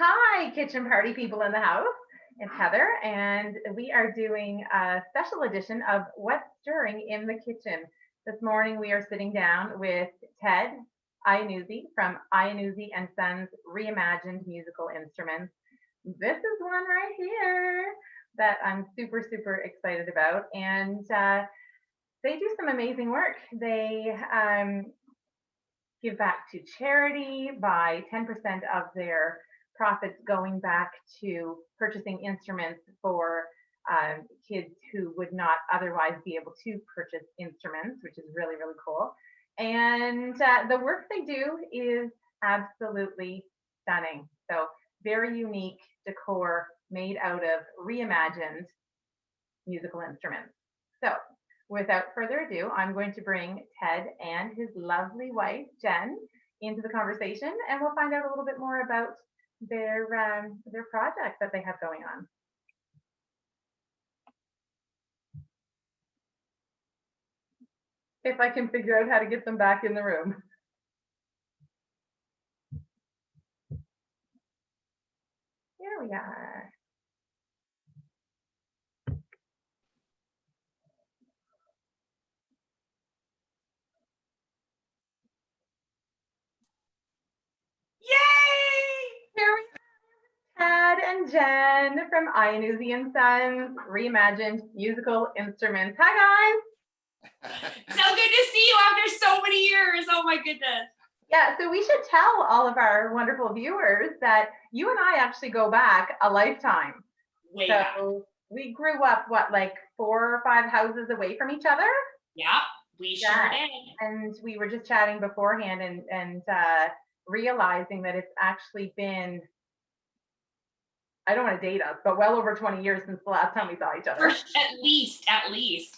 Hi, kitchen party people in the house. It's Heather, and we are doing a special edition of What's Stirring in the Kitchen. This morning, we are sitting down with Ted Iannuzzi from Iannuzzi and Sons Reimagined Musical Instruments. This is one right here that I'm super, super excited about, and they do some amazing work. They give back to charity by 10% of their profits going back to purchasing instruments for kids who would not otherwise be able to purchase instruments, which is really, really cool. And the work they do is absolutely stunning. So very unique decor made out of reimagined musical instruments. So without further ado, I'm going to bring Ted and his lovely wife, Jen, into the conversation, and we'll find out a little bit more about their project that they have going on. If I can figure out how to get them back in the room. Here we are. Here we are. Ted and Jen from Iannuzzi and Sons Reimagined Musical Instruments. Hi, guys. So good to see you after so many years. Oh my goodness. Yeah, so we should tell all of our wonderful viewers that you and I actually go back a lifetime. Way back. We grew up, like 4 or 5 houses away from each other? Yeah, we sure did. And we were just chatting beforehand and realizing that it's actually been, I don't want to date us, but well over 20 years since the last time we saw each other. At least.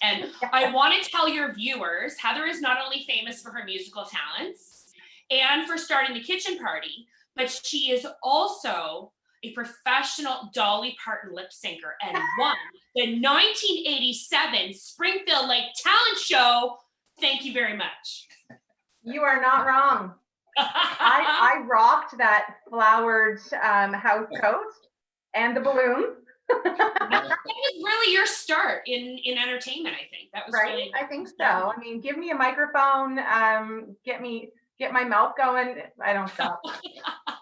And I want to tell your viewers, Heather is not only famous for her musical talents and for starting the kitchen party, but she is also a professional Dolly Parton lip syncer and won the 1987 Springfield Lake Talent Show. Thank you very much. You are not wrong. I rocked that flowered house coat and the balloons. That was really your start in entertainment, I think. That was right. Really I think so. I mean, give me a microphone, get my mouth going. I don't stop.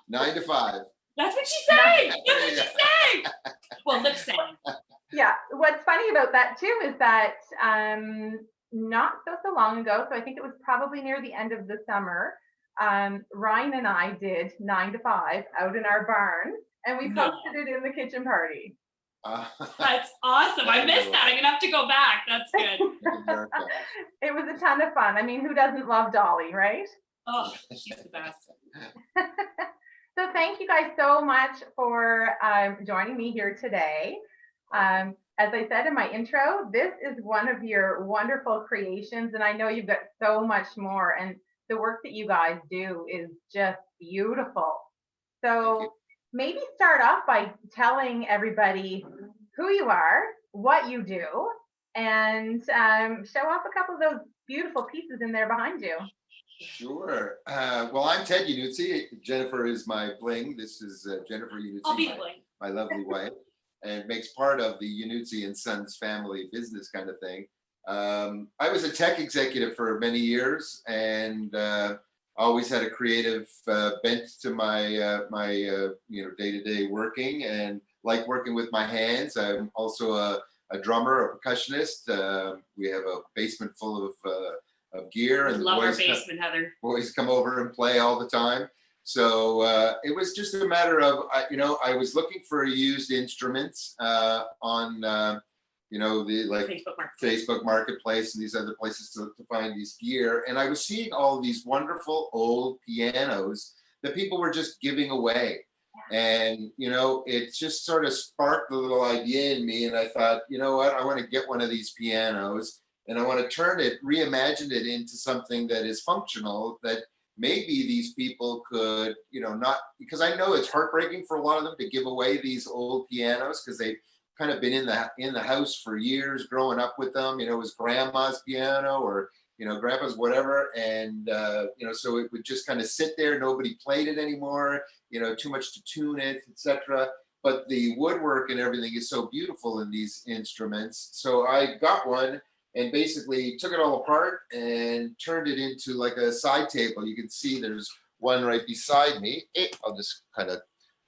9 to 5. That's what she said. That's what she said. Well, lip sync. Yeah. What's funny about that too is that not so long ago, so I think it was probably near the end of the summer, Ryan and I did 9 to 5 out in our barn, and we posted it in the kitchen party. That's awesome. I missed that. I'm gonna have to go back. That's good. It was a ton of fun. I mean, who doesn't love Dolly, right? Oh, she's the best. So thank you guys so much for joining me here today. As I said in my intro, this is one of your wonderful creations, and I know you've got so much more, and the work that you guys do is just beautiful. So maybe start off by telling everybody who you are, what you do, and show off a couple of those beautiful pieces in there behind you. Sure. Well, I'm Ted Iannuzzi. Jennifer is my bling. This is Jennifer Iannuzzi, I'll be the bling. My lovely wife, and makes part of the Iannuzzi and Sons family business kind of thing. I was a tech executive for many years, and always had a creative bent to my day-to-day working, and like working with my hands. I'm also a drummer, a percussionist. We have a basement full of gear, and love our basement, Heather. Boys come over and play all the time. So it was just a matter of I was looking for used instruments on the Facebook Marketplace and these other places to find these gear, and I was seeing all of these wonderful old pianos that people were just giving away. And it just sort of sparked a little idea in me, and I thought, you know what, I want to get one of these pianos, and I want to reimagine it into something that is functional, that maybe these people could, not, because I know it's heartbreaking for a lot of them to give away these old pianos, because they've kind of been in the house for years, growing up with them. It was grandma's piano, or grandpa's whatever. And, so it would just kind of sit there. Nobody played it anymore, too much to tune it, etc. But the woodwork and everything is so beautiful in these instruments. So I got one and basically took it all apart and turned it into like a side table. You can see there's one right beside me. I'll just kind of,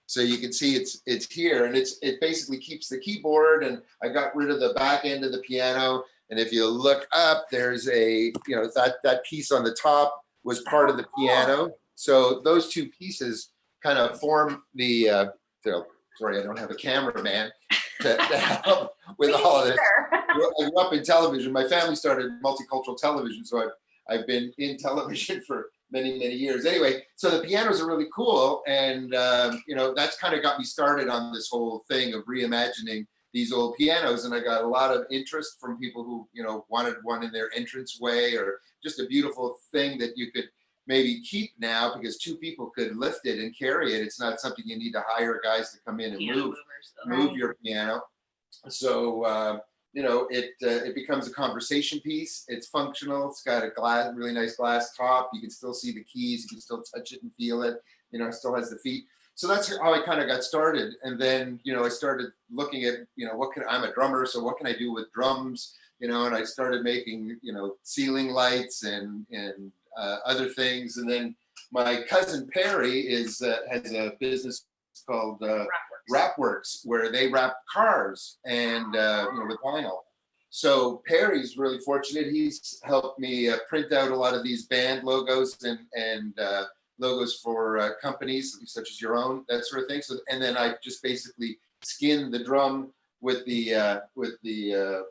so you can see it's here, and it basically keeps the keyboard, and I got rid of the back end of the piano. And if you look up, there's that piece on the top was part of the piano. So those two pieces kind of form the, sorry, I don't have a cameraman to help with all of this. I grew up in television. My family started multicultural television, so I've been in television for many, many years. Anyway, so the pianos are really cool, and that's kind of got me started on this whole thing of reimagining these old pianos. And I got a lot of interest from people who wanted one in their entranceway, or just a beautiful thing that you could maybe keep now because two people could lift it and carry it. It's not something you need to hire guys to come in and move your piano. So it becomes a conversation piece. It's functional. It's got a really nice glass top. You can still see the keys. You can still touch it and feel it. It still has the feet. So that's how I kind of got started. And then, I started looking at, I'm a drummer, so what can I do with drums? And I started making, ceiling lights and other things. And then my cousin Perry has a business called Wrapworks, where they wrap cars and with vinyl. So Perry's really fortunate. He's helped me print out a lot of these band logos and logos for companies such as your own, that sort of thing. So, and then I just basically skin the drum with the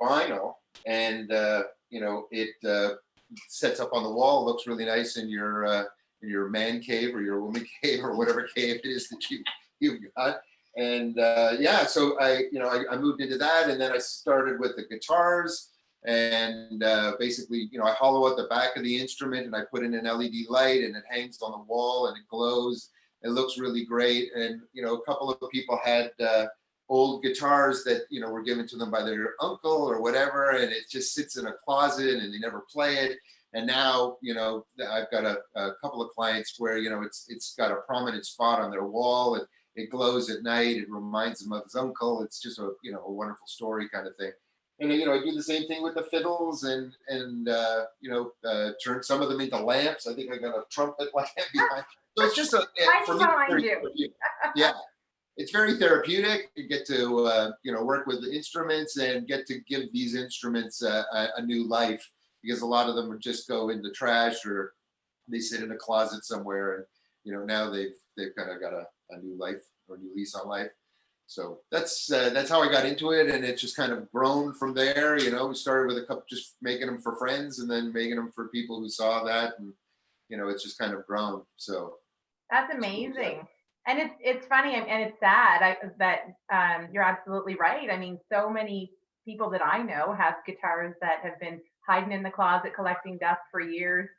vinyl, and it sets up on the wall. It looks really nice in your man cave or your woman cave or whatever cave it is that you've got. And so I moved into that, and then I started with the guitars, and basically, I hollow out the back of the instrument, and I put in an LED light, and it hangs on the wall, and it glows. It looks really great. And a couple of people had old guitars that were given to them by their uncle or whatever, and it just sits in a closet, and they never play it. And now, I've got a couple of clients where it's got a prominent spot on their wall, and it glows at night. It reminds him of his uncle. It's just a wonderful story kind of thing. And I do the same thing with the fiddles, and turn some of them into lamps. I think I got a trumpet lamp behind. So it's just for me, yeah, it's very therapeutic. You get to work with the instruments and get to give these instruments a new life, because a lot of them would just go in the trash, or they sit in a closet somewhere, and now they've kind of got a new life, or a new lease on life. So that's how I got into it, and it's just kind of grown from there. We started with a couple, just making them for friends, and then making them for people who saw that, and it's just kind of grown. So that's amazing. And it's funny, and it's sad that you're absolutely right. I mean, so many people that I know have guitars that have been hiding in the closet collecting dust for years.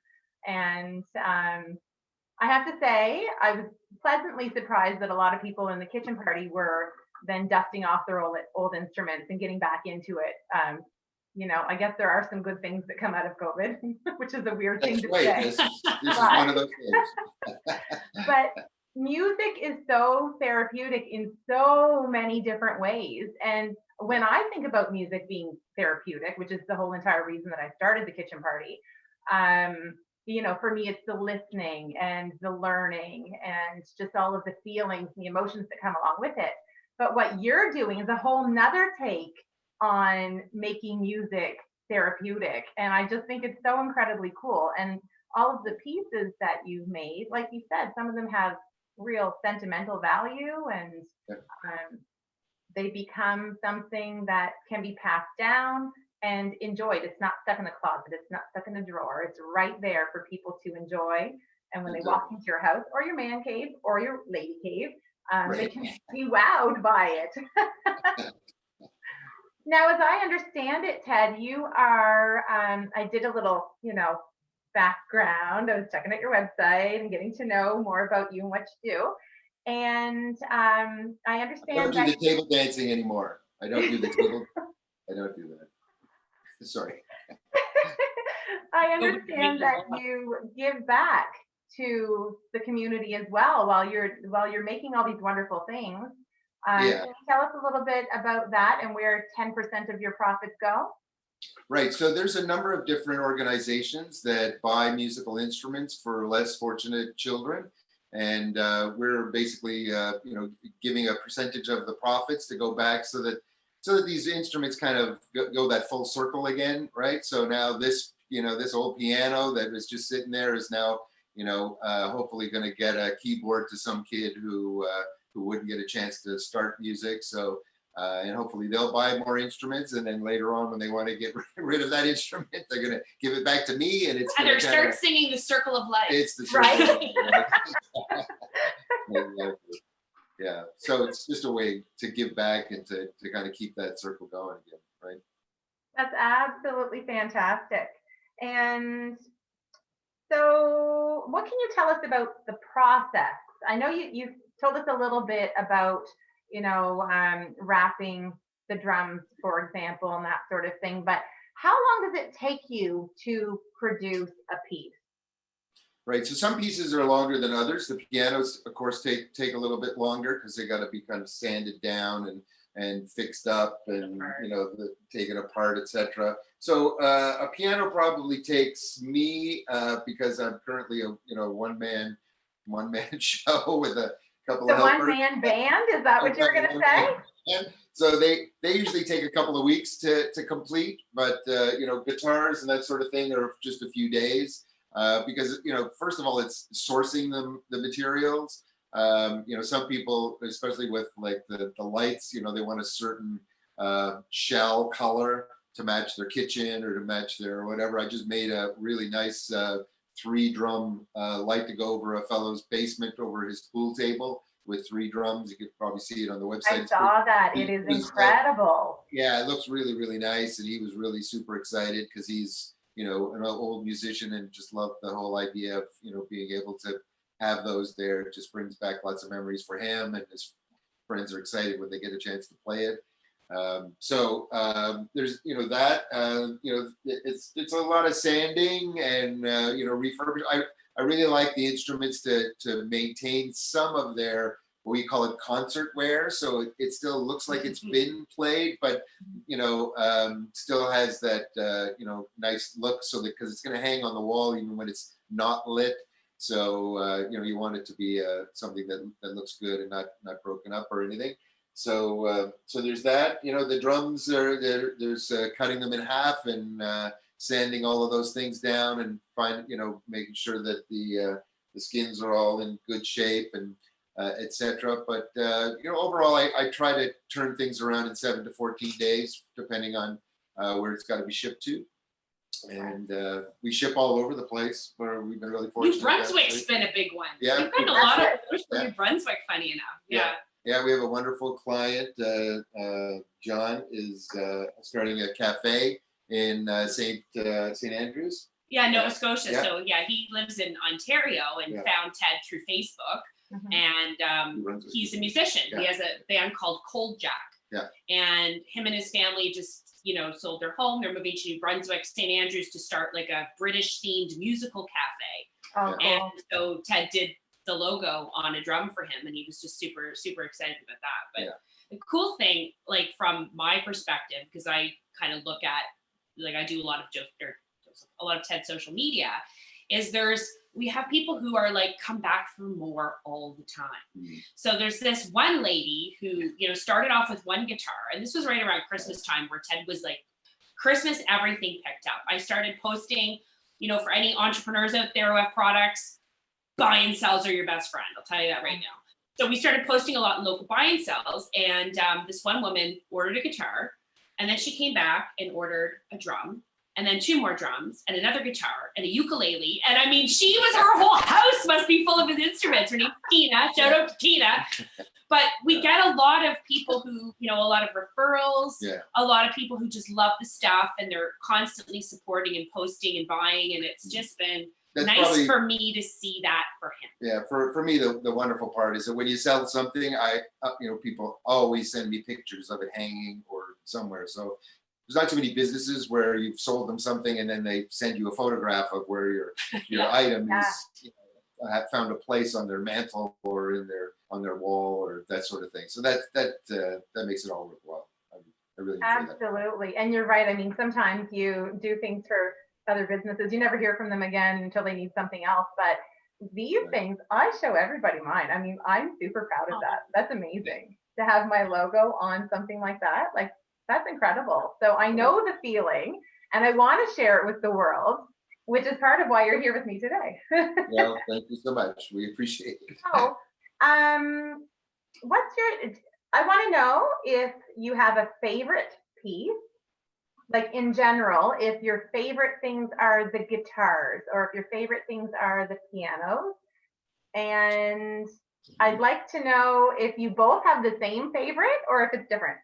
And I have to say, I was pleasantly surprised that a lot of people in the kitchen party were then dusting off their old instruments and getting back into it. I guess there are some good things that come out of COVID, which is a weird thing to say. This is one of those things. But music is so therapeutic in so many different ways. And when I think about music being therapeutic, which is the whole entire reason that I started the kitchen party, for me, it's the listening and the learning and just all of the feelings and the emotions that come along with it. But what you're doing is a whole nother take on making music therapeutic. And I just think it's so incredibly cool. And all of the pieces that you've made, like you said, some of them have real sentimental value, and they become something that can be passed down and enjoyed. It's not stuck in a closet. It's not stuck in a drawer. It's right there for people to enjoy. And when they walk into your house or your man cave or your lady cave, they can be wowed by it. Now, as I understand it, Ted, you are, I did a little, background. I was checking out your website and getting to know more about you and what you do. And I understand I don't do the table dancing anymore. I don't do the table. I don't do that. Sorry. I Nobody understand really that knows. you give back to the community as well while you're making all these wonderful things. Yeah. Can you tell us a little bit about that and where 10% of your profits go? Right. So there's a number of different organizations that buy musical instruments for less fortunate children. And we're basically, giving a percentage of the profits to go back so that these instruments kind of go that full circle again, right? So now this old piano that was just sitting there is now, hopefully going to get a keyboard to some kid who wouldn't get a chance to start music. So and hopefully they'll buy more instruments, and then later on when they want to get rid of that instrument, they're going to give it back to me, and it's Heather, going to start singing the Circle of Life. it's the Right. Yeah, so it's just a way to give back and to kind of keep that circle going again, right? That's absolutely fantastic. And so, what can you tell us about the process? I know you told us a little bit about, wrapping the drums, for example, and that sort of thing. But how long does it take you to produce a piece? Right. So some pieces are longer than others. The pianos, of course, take a little bit longer because they got to be kind of sanded down and fixed up and taken apart, etc. So a piano probably takes me because I'm currently a one man show with a couple The of one helpers. man band, is that what you're going to say? And so they usually take a couple of weeks to complete, but guitars and that sort of thing are just a few days. Because first of all, it's sourcing the materials. Some people, especially with like the lights, they want a certain shell color to match their kitchen or to match their whatever. I just made a really nice 3-drum light to go over a fellow's basement over his pool table with 3 drums. You could probably see it on the website. I saw that. It is incredible. Yeah, it looks really, really nice, and he was really super excited because he's an old musician and just loved the whole idea of being able to have those there. It just brings back lots of memories for him, and his friends are excited when they get a chance to play it. There's that it's a lot of sanding and refurbish. I really like the instruments to maintain some of their, what we call it, concert wear, so it still looks like it's been played, but still has that nice look, so that because it's going to hang on the wall even when it's not lit. So you want it to be something that looks good and not broken up or anything. So there's that. The drums there's cutting them in half and sanding all of those things down and making sure that the skins are all in good shape and etc. But overall, I try to turn things around in 7 to 14 days, depending on where it's got to be shipped to. And we ship all over the place, where we've been really fortunate. New Brunswick's been a big one. Yeah, we've got a lot of push for New Brunswick. Funny enough, yeah. We have a wonderful client. John is starting a cafe in St. Andrews. Yeah, Nova Scotia. Yeah. So he lives in Ontario and found Ted through Facebook. And he's a musician. Yeah. He has a band called Cold Jack. Yeah. And him and his family just, sold their home. They're moving to New Brunswick, St. Andrews, to start like a British themed musical cafe. Oh, cool. And so Ted did the logo on a drum for him, and he was just super, super excited about that. But the cool thing, like from my perspective, because I kind of look at, like I do a lot of Ted's social media, is we have people who are like come back for more all the time. Mm-hmm. So there's this one lady who, started off with one guitar, and this was right around Christmas time, where Ted was like, Christmas, everything picked up. I started posting, for any entrepreneurs out there who have products, buy and sells are your best friend. I'll tell you that right now. So we started posting a lot in local buy and sells, and this one woman ordered a guitar, and then she came back and ordered a drum, and then 2 more drums, and another guitar, and a ukulele. And I mean, her whole house must be full of his instruments. Her name's Tina. Shout out to Tina. But we get a lot of people who, a lot of referrals, a lot of people who just love the stuff, and they're constantly supporting and posting and buying. And it's just been nice for me to see that for him. Yeah, for me, the wonderful part is that when you sell something, people always send me pictures of it hanging or somewhere. So not too many businesses where you've sold them something and then they send you a photograph of where your item is, have found a place on their mantle or on their wall or that sort of thing. So that makes it all worthwhile. I really enjoy that. Absolutely. And you're right. I mean, sometimes you do things for other businesses. You never hear from them again until they need something else. But these things, I show everybody mine. I mean, I'm super proud of that. That's amazing to have my logo on something like that. Like, that's incredible. So I know the feeling and I want to share it with the world, which is part of why you're here with me today. Well, thank you so much. We appreciate it. So, I want to know if you have a favorite piece, like in general, if your favorite things are the guitars or if your favorite things are the pianos. And I'd like to know if you both have the same favorite or if it's different.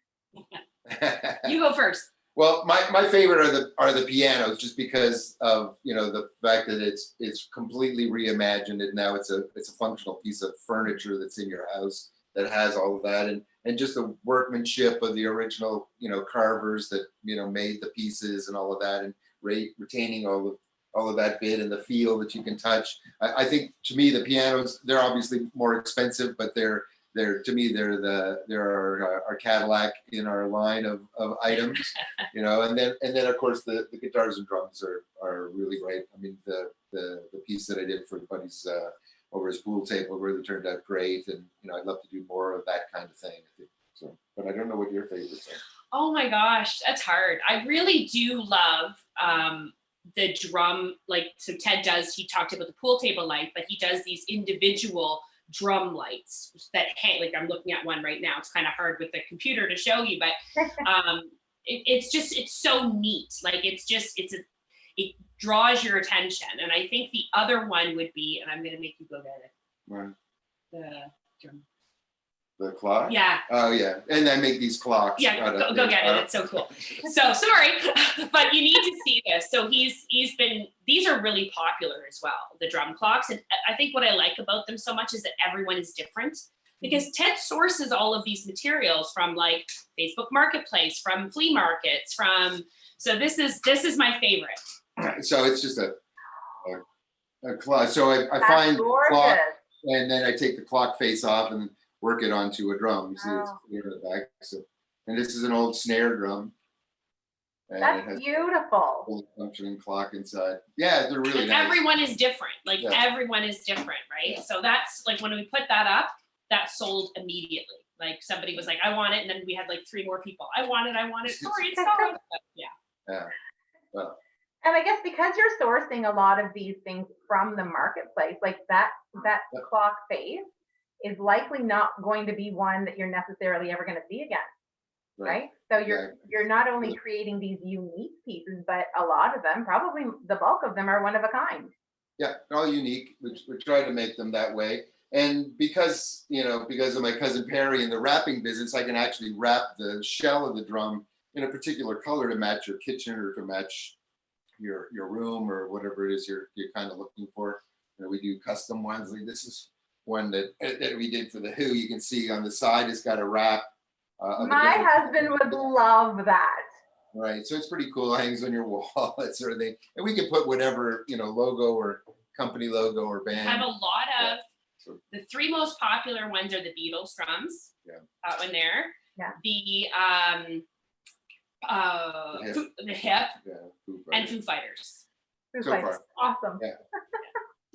You go first. Well, my favorite are the pianos, just because of the fact that it's completely reimagined, and now it's a functional piece of furniture that's in your house that has all of that, and just the workmanship of the original carvers that made the pieces and all of that, and retaining all of that bit and the feel that you can touch. I think, to me, the pianos, they're obviously more expensive, but they're our Cadillac in our line of items, and then of course the guitars and drums are really great. I mean, the piece that I did for Buddy's over his pool table really turned out great, and I'd love to do more of that kind of thing. I think so, but I don't know what your favorites are. Oh my gosh, that's hard. I really do love the drum. Like, so Ted he talked about the pool table light, but he does these individual drum lights that hang. Like, I'm looking at one right now. It's kind of hard with the computer to show you, but it's so neat. Like, it draws your attention. And I think the other one would be, and I'm going to make you go get it. Right. The drum. The clock? Yeah. Oh yeah. And I make these clocks. Yeah, go get it. It's so cool. So sorry, but you need to see this. So these are really popular as well, the drum clocks. And I think what I like about them so much is that everyone is different, because Ted sources all of these materials from like Facebook Marketplace, from flea markets, so this is my favorite. So it's just a clock. So I find the clock, and then I take the clock face off and work it onto a drum. You see, it's clear in the back. So, and this is an old snare drum. And that's it has beautiful. A fully functioning clock inside. Yeah, they're really nice. Everyone is different. Like, everyone is different, right? Yeah. So that's like, when we put that up, that sold immediately. Like, somebody was like, I want it, and then we had like 3 more people. I want it. Sorry, it's gone. Yeah. Well. And I guess because you're sourcing a lot of these things from the marketplace, like that clock face is likely not going to be one that you're necessarily ever going to see again, right? So you're not only creating these unique pieces, but a lot of them, probably the bulk of them, are one of a kind. Yeah, all unique. We try to make them that way. And because of my cousin Perry in the wrapping business, I can actually wrap the shell of the drum in a particular color to match your kitchen or to match your room or whatever it is you're kind of looking for. We do custom ones. Like, this is one that we did for the Who. You can see on the side it's got a wrap. My husband would love that. Right, so it's pretty cool. It hangs on your wall, that sort of thing. And we can put whatever logo or company logo or band. I have a lot of the 3 most popular ones are the Beatles drums. Yeah. That one there. Yeah. The hip. Yeah, and Foo Fighters. So far. Awesome. Yeah.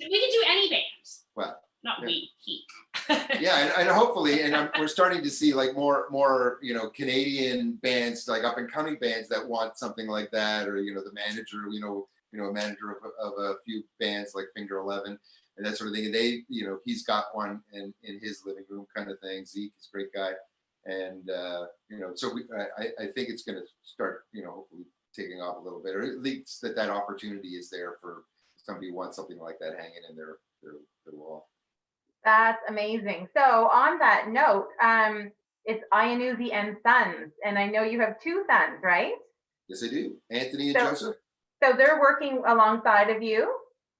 We can do any band. Well. Not he. Yeah, and hopefully, we're starting to see like more Canadian bands, like up and coming bands that want something like that, or the manager, a manager of a few bands like Finger 11 and that sort of thing. And they, he's got one in his living room, kind of thing. Zeke is a great guy, and so I think it's going to start, hopefully taking off a little bit, or at least that opportunity is there for somebody who wants something like that hanging in their wall. That's amazing. So on that note, it's Iannuzzi and Sons, and I know you have 2 sons, right? Yes, I do. Anthony and Joseph. So they're working alongside of you?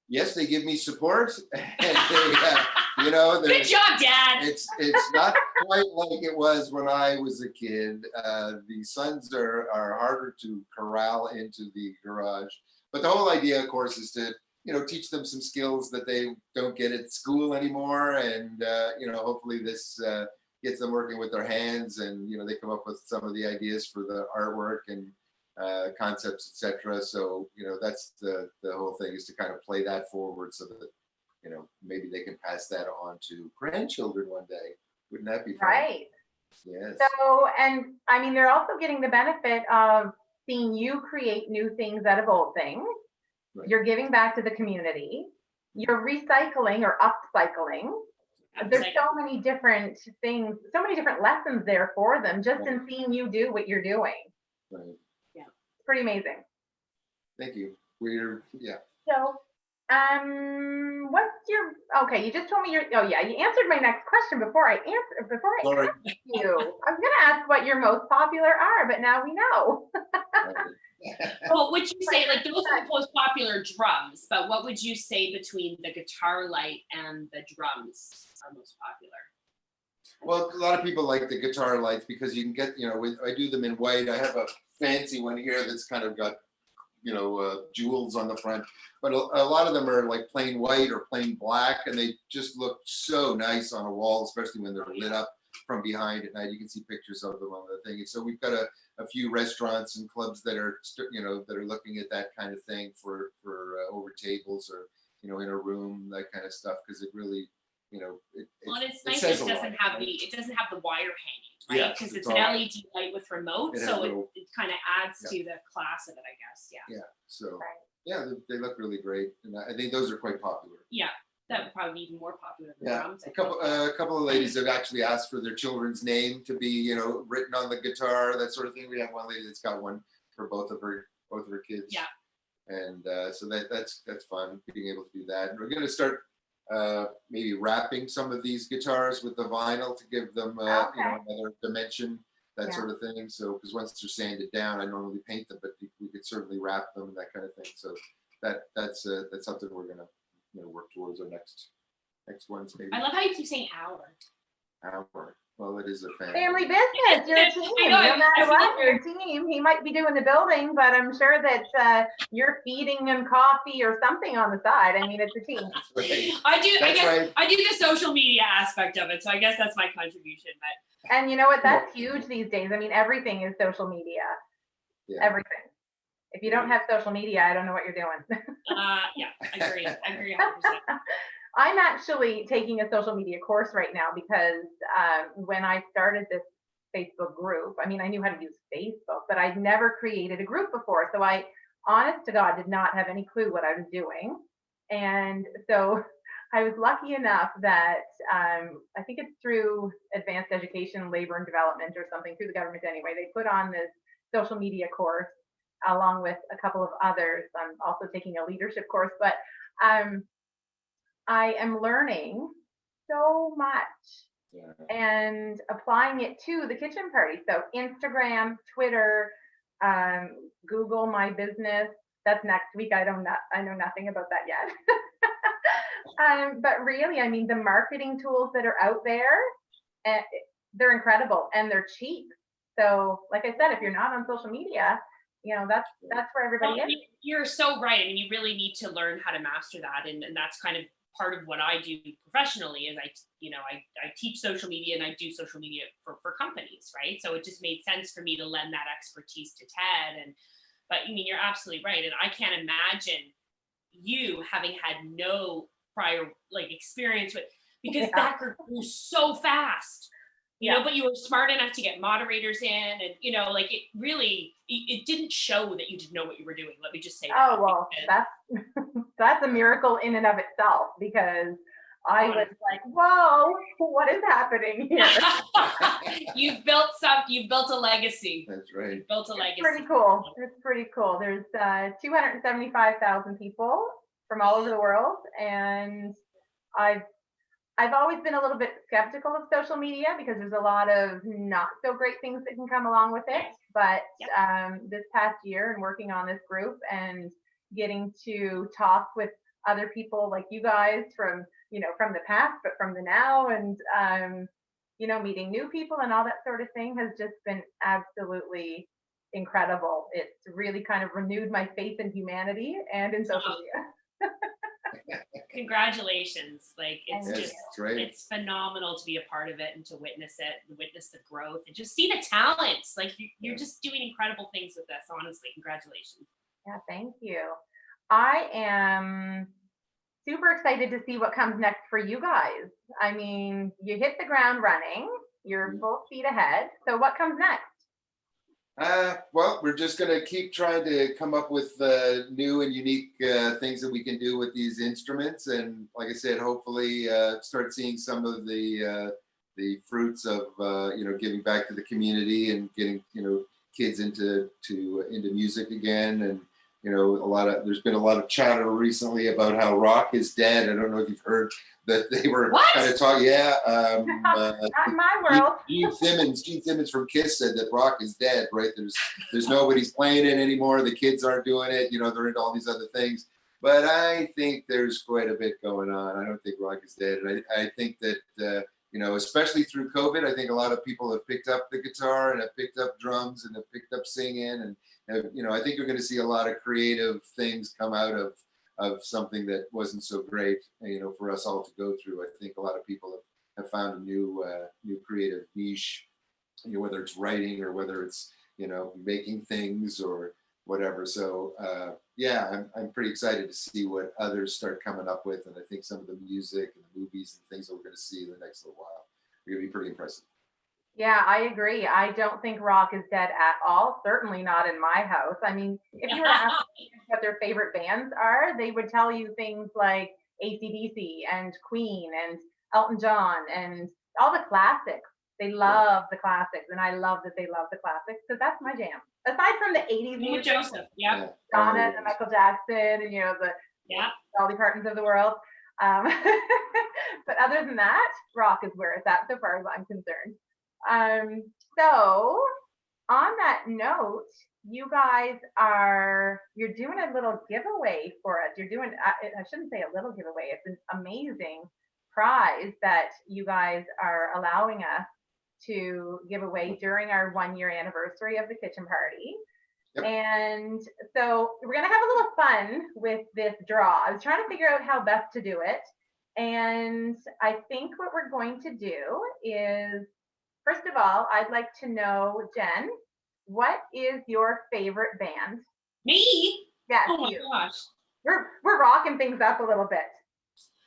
Yes, they give me support. And they, good job, Dad. it's not quite like it was when I was a kid. The sons are harder to corral into the garage. But the whole idea, of course, is to teach them some skills that they don't get at school anymore, and hopefully this gets them working with their hands, and they come up with some of the ideas for the artwork and concepts, etc. So that's the whole thing, is to kind of play that forward so that maybe they can pass that on to grandchildren one day. Wouldn't that be fun? Right. Yes. So, and I mean, they're also getting the benefit of seeing you create new things out of old things. Right. You're giving back to the community. You're recycling or upcycling. There's so many different things, so many different lessons there for them, just in seeing you do what you're doing. Right. Yeah. It's pretty amazing. Thank you. So, okay, you just told me you answered my next question before I asked you. I was gonna ask what your most popular are, but now we know. Well, would you say, like, those are the most popular drums, but what would you say between the guitar light and the drums are most popular? Well, a lot of people like the guitar lights because you can get, I do them in white. I have a fancy one here that's kind of got, jewels on the front, but a lot of them are like plain white or plain black, and they just look so nice on a wall, especially when they're lit up from behind at night. You can see pictures of them on the thing. And so we've got a few restaurants and clubs that are, that are looking at that kind of thing for over tables or, in a room, that kind of stuff, because it really, well, and it's nice it doesn't have the wire hanging, right? Because it's an LED light with remote, so it kind of adds to the class of it, I guess. Yeah. So they look really great, and I think those are quite popular. Yeah, that would probably be even more popular than drums. A couple of ladies have actually asked for their children's name to be written on the guitar, that sort of thing. We have one lady that's got one for both of her kids. Yeah. And so that's fun, being able to do that. And we're going to start maybe wrapping some of these guitars with the vinyl to give them another dimension, that sort of thing. So because once they're sanded down, I normally paint them, but we could certainly wrap them and that kind of thing. So that's something we're going to work towards our next ones, maybe. I love how you keep saying hour. Well, it is a family business. You're a team. No matter what, you're a team. He might be doing the building, but I'm sure that you're feeding him coffee or something on the side. I mean, it's a team. Right. I do the social media aspect of it, so I guess that's my contribution. But and you know what? That's huge these days. I mean, everything is social media. Yeah. Everything. If you don't have social media, I don't know what you're doing. Yeah, I agree. I agree 100%. I'm actually taking a social media course right now because when I started this Facebook group, I mean, I knew how to use Facebook, but I'd never created a group before. So I, honest to God, did not have any clue what I was doing. And so I was lucky enough that I think it's through Advanced Education, Labor and Development or something, through the government anyway. They put on this social media course along with a couple of others. I'm also taking a leadership course, but I am learning so much and applying it to the kitchen party. So Instagram, Twitter, Google My Business. That's next week. I know nothing about that yet. But really, I mean, the marketing tools that are out there, they're incredible and they're cheap. So like I said, if you're not on social media, that's where everybody is. You're so right. I mean, you really need to learn how to master that. And that's kind of part of what I do professionally is I teach social media and I do social media for companies, right? So it just made sense for me to lend that expertise to Ted. But I mean, you're absolutely right. And I can't imagine you having had no prior experience with, because that group grew so fast, you know, but you were smart enough to get moderators in and, it really, it didn't show that you didn't know what you were doing. Let me just say that. Oh, well, that's a miracle in and of itself, because I was like, whoa, what is happening here? You've built a legacy. That's right. You've built a legacy. It's pretty cool. There's 275,000 people from all over the world. And I've always been a little bit skeptical of social media because there's a lot of not so great things that can come along with it. But this past year and working on this group and getting to talk with other people like you guys from from the past, but from the now, and meeting new people and all that sort of thing has just been absolutely incredible. It's really kind of renewed my faith in humanity and in social media. Congratulations. Like it's Yes, just great. it's phenomenal to be a part of it and to witness it, and witness the growth and just see the talents. Like you're just doing incredible things with this, honestly. Congratulations. Yeah, thank you. I am super excited to see what comes next for you guys. I mean, you hit the ground running, you're full speed ahead. So what comes next? Well, we're just going to keep trying to come up with new and unique things that we can do with these instruments, and like I said, hopefully start seeing some of the fruits of giving back to the community and getting kids into music again. And there's been a lot of chatter recently about how rock is dead. I don't know if you've heard that they were kind of talking. Yeah. Not in my world. Gene Simmons from Kiss said that rock is dead, right? There's nobody's playing it anymore. The kids aren't doing it. They're into all these other things. But I think there's quite a bit going on. I don't think rock is dead. And I think that, especially through COVID, I think a lot of people have picked up the guitar and have picked up drums and have picked up singing. And, I think you're going to see a lot of creative things come out of something that wasn't so great, for us all to go through. I think a lot of people have found a new creative niche, whether it's writing or whether it's, making things or whatever. So I'm pretty excited to see what others start coming up with. And I think some of the music and the movies and things that we're going to see in the next little while are going to be pretty impressive. Yeah, I agree. I don't think rock is dead at all. Certainly not in my house. I mean, if you were to ask people what their favorite bands are, they would tell you things like AC/DC and Queen and Elton John and all the classics. They love the classics, and I love that they love the classics because that's my jam. Aside from the 80s music, Joseph, yeah. Donna and Michael Jackson and the Dolly Partons of the world. But other than that, rock is where it's at so far as I'm concerned. So on that note, you guys you're doing a little giveaway for us. You're doing, I shouldn't say a little giveaway. It's an amazing prize that you guys are allowing us to give away during our 1-year anniversary of the kitchen party. Yep. And so we're going to have a little fun with this draw. I was trying to figure out how best to do it. And I think what we're going to do is, first of all, I'd like to know, Jen, what is your favorite band? Me? Yes, oh my you. Gosh. We're rocking things up a little bit.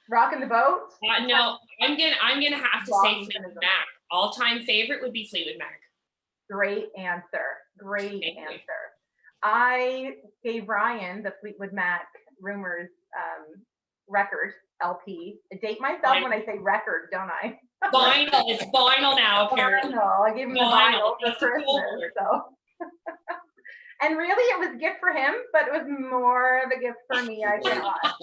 Rocking the boat? No, I'm gonna have to say Fleetwood Mac. All-time favorite would be Fleetwood Mac. Great answer. Great answer. I gave Ryan the Fleetwood Mac Rumors record LP. I date myself when I say record, don't I? Vinyl. It's vinyl now, apparently. Vinyl. I gave him the vinyl for Christmas. So. And really, it was a gift for him, but it was more of a gift for me, I thought.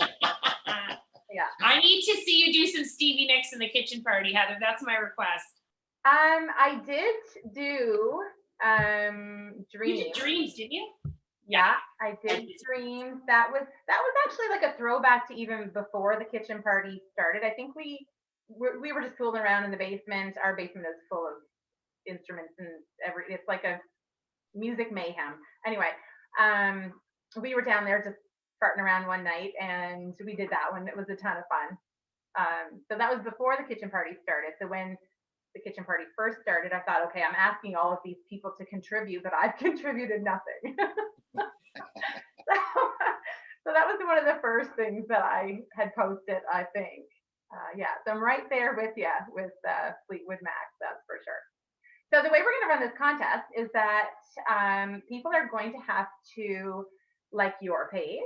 Yeah. I need to see you do some Stevie Nicks in the kitchen party, Heather. That's my request. I did do Dreams. You did Dreams, didn't you? Yeah, I did Dreams. That was actually like a throwback to even before the kitchen party started. I think we were just fooling around in the basement. Our basement is full of instruments and it's like a music mayhem. Anyway, we were down there just farting around one night and we did that one. It was a ton of fun. So that was before the kitchen party started. So when the kitchen party first started, I thought, okay, I'm asking all of these people to contribute, but I've contributed nothing. So that was one of the first things that I had posted, I think. So I'm right there with you with Fleetwood Mac, that's for sure. So the way we're going to run this contest is that people are going to have to like your page.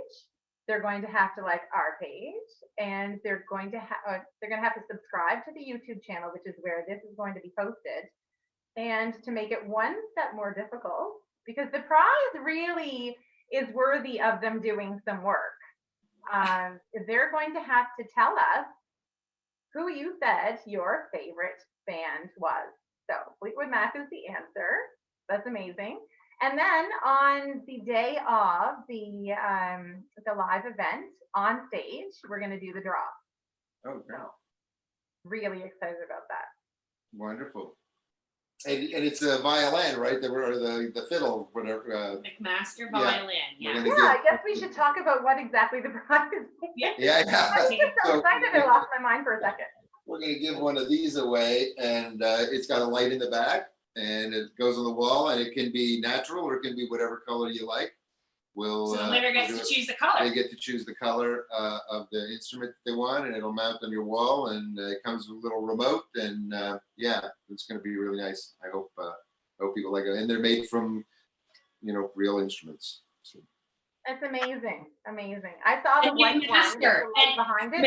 They're going to have to like our page, and they're going to have to subscribe to the YouTube channel, which is where this is going to be posted. And to make it one step more difficult, because the prize really is worthy of them doing some work. They're going to have to tell us who you said your favorite band was. So Fleetwood Mac is the answer. That's amazing. And then on the day of the live event on stage, we're going to do the draw. Oh, great. So really excited about that. Wonderful. And it's a violin, right? Or the fiddle, whatever. McMaster Yeah. violin. We're Yeah. gonna Yeah, give- I guess we should talk about what exactly the prize is. Yeah. Yeah, I was yeah. just so So excited I lost my mind for a second. we're gonna give one of these away, and it's got a light in the back, and it goes on the wall, and it can be natural or it can be whatever color you like. We'll. So the winner gets to choose the color. They get to choose the color of the instrument that they want, and it'll mount on your wall, and it comes with a little remote, and yeah, it's going to be really nice. I hope people like it, and they're made from real instruments. So. It's amazing, amazing. I saw the And white one McMaster with the behind it.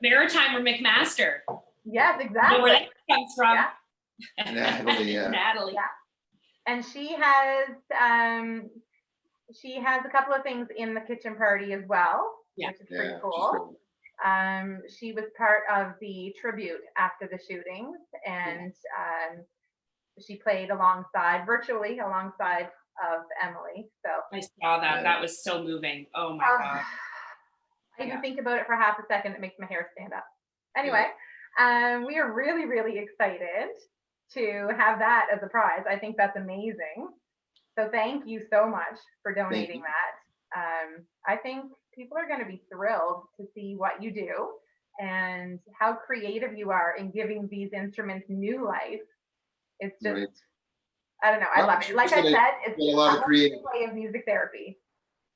Maritimer McMaster. Yes, You know exactly. where that comes from? Yeah. Natalie, yeah. Natalie. Yeah. And she has a couple of things in the kitchen party as well, Yeah. which is pretty Yeah, cool. She was part of the tribute after the shootings, and she played virtually alongside of Emily. So I saw that. Yeah. That was so moving. Oh my God. I even Yeah. think about it for half a second, it makes my hair stand up. Anyway, we are really, really excited to have that as a prize. I think that's amazing. So thank you so much for donating that. I think people are going to be thrilled to see what you do and how creative you are in giving these instruments new life. It's just, Right. I don't know. I love it. Like I said, it's a lot of creative way of music therapy.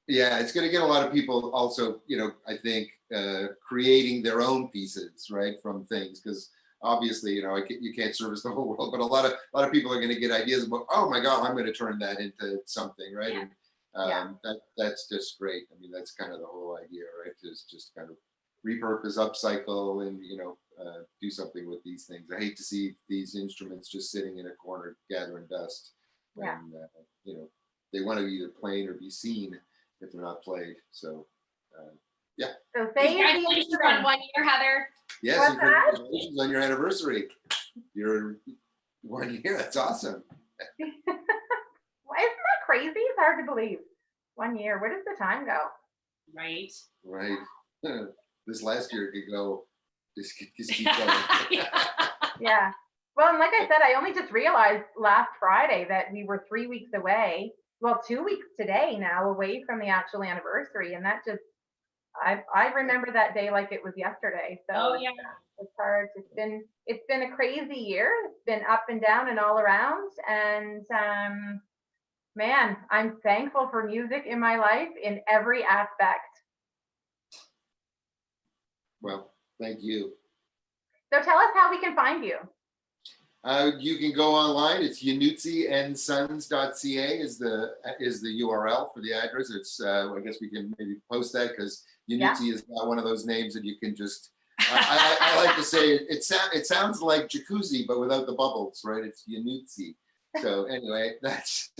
Yeah, it's going to get a lot of people also, I think, creating their own pieces, right, from things, because obviously, you can't service the whole world, but a lot of people are going to get ideas about, oh my God, I'm going to turn that into something, right? Yeah. And that's just great. I mean, that's kind of the whole idea, right? Is just kind of repurpose, upcycle, and do something with these things. I hate to see these instruments just sitting in a corner gathering dust. Yeah. And they want to either played or be seen if they're not played. So yeah. So say Congratulations on 1 year, Heather. Yes, What's and congratulations on your anniversary. Your 1 year. That's awesome. Isn't that crazy? It's hard to believe. 1 year. Where does the time go? Right. Right. This last year could go. Just keep going. Yeah. Well, and like I said, I only just realized last Friday that we were 3 weeks away. Well, 2 weeks today now away from the actual anniversary, and that just I remember that day like it was yesterday. So Oh yeah. it's hard. It's been a crazy year. It's been up and down and all around. And man, I'm thankful for music in my life in every aspect. Well, thank you. So tell us how we can find you. You can go online. It's Iannuzzi and Sons.ca is the URL for the address. It's I guess we can maybe post that because Iannuzzi is not one of those names that you can just. I like to say it sounds like jacuzzi but without the bubbles, right? It's Iannuzzi. So anyway, that's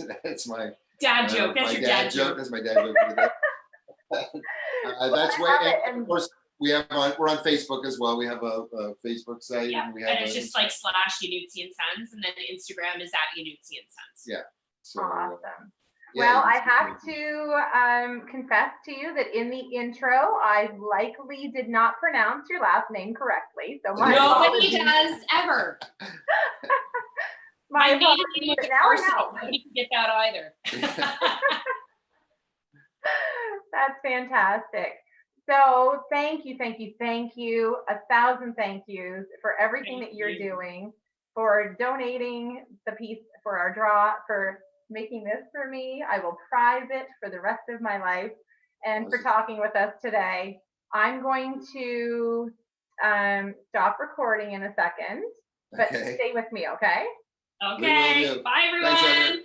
my Dad joke. That's your dad joke. That's my dad joke for the day. That's way. And of course, we're on Facebook as well. We have a Facebook site. Yeah, and we have it's just like / Iannuzzi and Sons, and then Instagram is @ Iannuzzi and Sons. Yeah. So, awesome. yeah, Well, I have to confess to you that in the intro, I likely did not pronounce your last name correctly. So my Nobody apologies. does ever. My I made apologies, it in but your now I person. know. Nobody can get that either. That's fantastic. So thank you, 1,000 thank yous for everything that you're doing, for donating the piece for our draw, for making this for me. I will prize it for the rest of my life, and for talking with us today. I'm going to stop recording in a second, but stay with me, okay? Okay. Bye, everyone. Thanks, Heather.